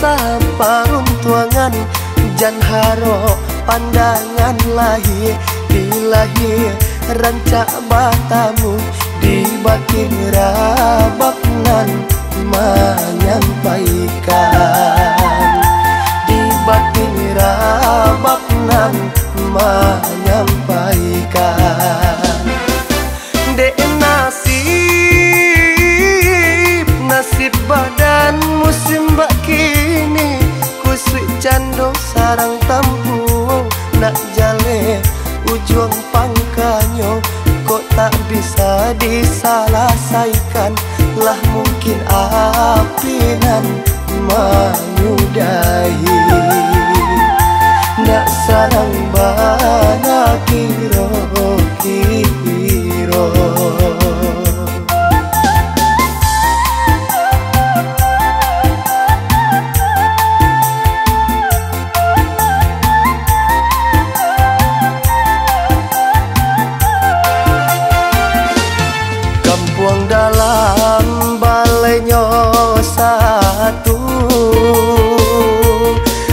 saparuntuangan jan haro pandangan lahir dilahir rancak batamu di batin rabaknan menyampaikan di batin rabaknan menyampaikan dek nasib badan musim bak kini kusuk cando sarang tampu nak jale ujung pangkanyo kok tak bisa diselesaikan lah mungkin apinan menyudahi nak sarang bana kiro Kampuang dalam balainya satu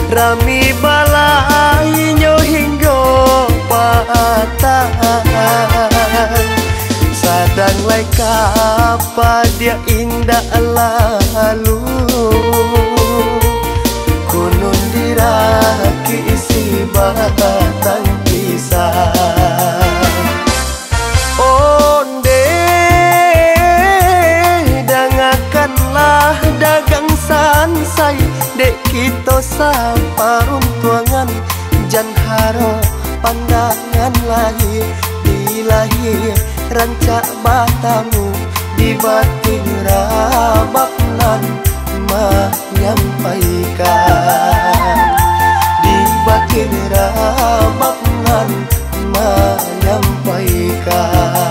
rami balainya hingga patah sadang lai kapa dia indah lalu kunun diraki isi batang pisah dagang sansai dek kita saparuntuangan jan haro pandangan lahir dilahir rancak batamu di batin rabaknan menyampaikan di batin rabaknan menyampaikan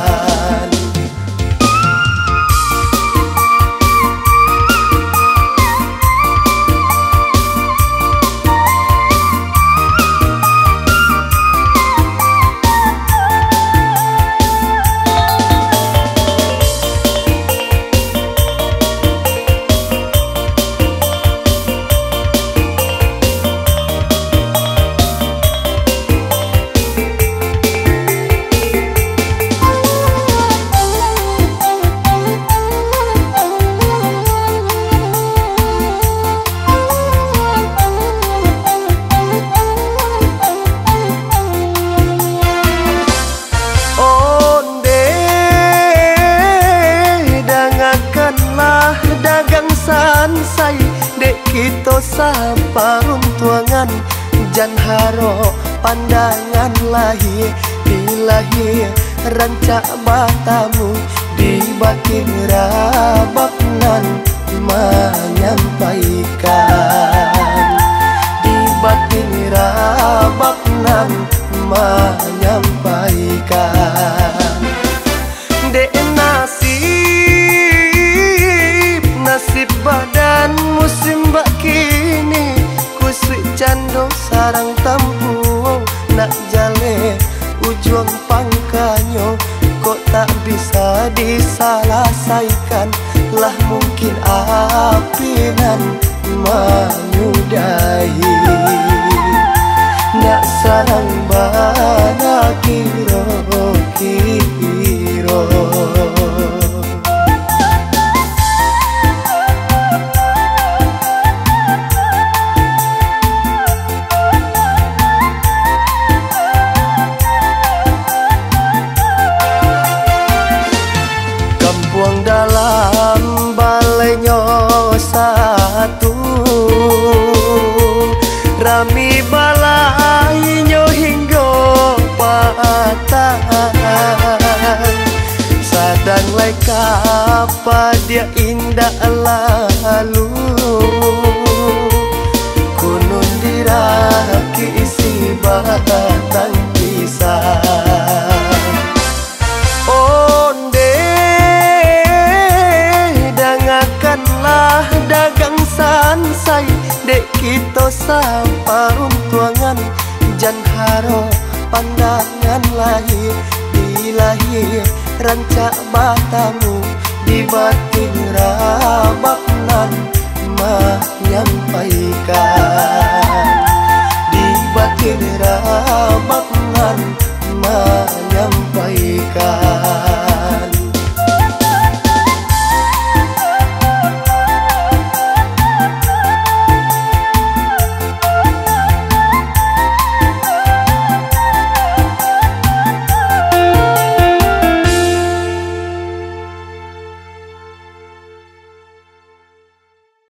dagang sansai dek kita saparuntuangan jan haro pandangan lahir dilahir rancak batamu di batin rabaknan menyampaikan di batin rabaknan menyampaikan dek nasib badan musim bak kini kusuk cando sarang tampu nak jale ujung pangkanyo kok tak bisa diselesaikan lah mungkin apinan menyudahi nak sarang bana kiro Kampuang dalam balainya satu rami balainya hingga patah sadang lai kapa dia indah lalu kunun diraki isi batang pisah dagang sansai dek kita saparuntuangan jan haro pandangan lahir dilahir rancak batamu di batin rabaknan menyampaikan di batin rabat menyampaikan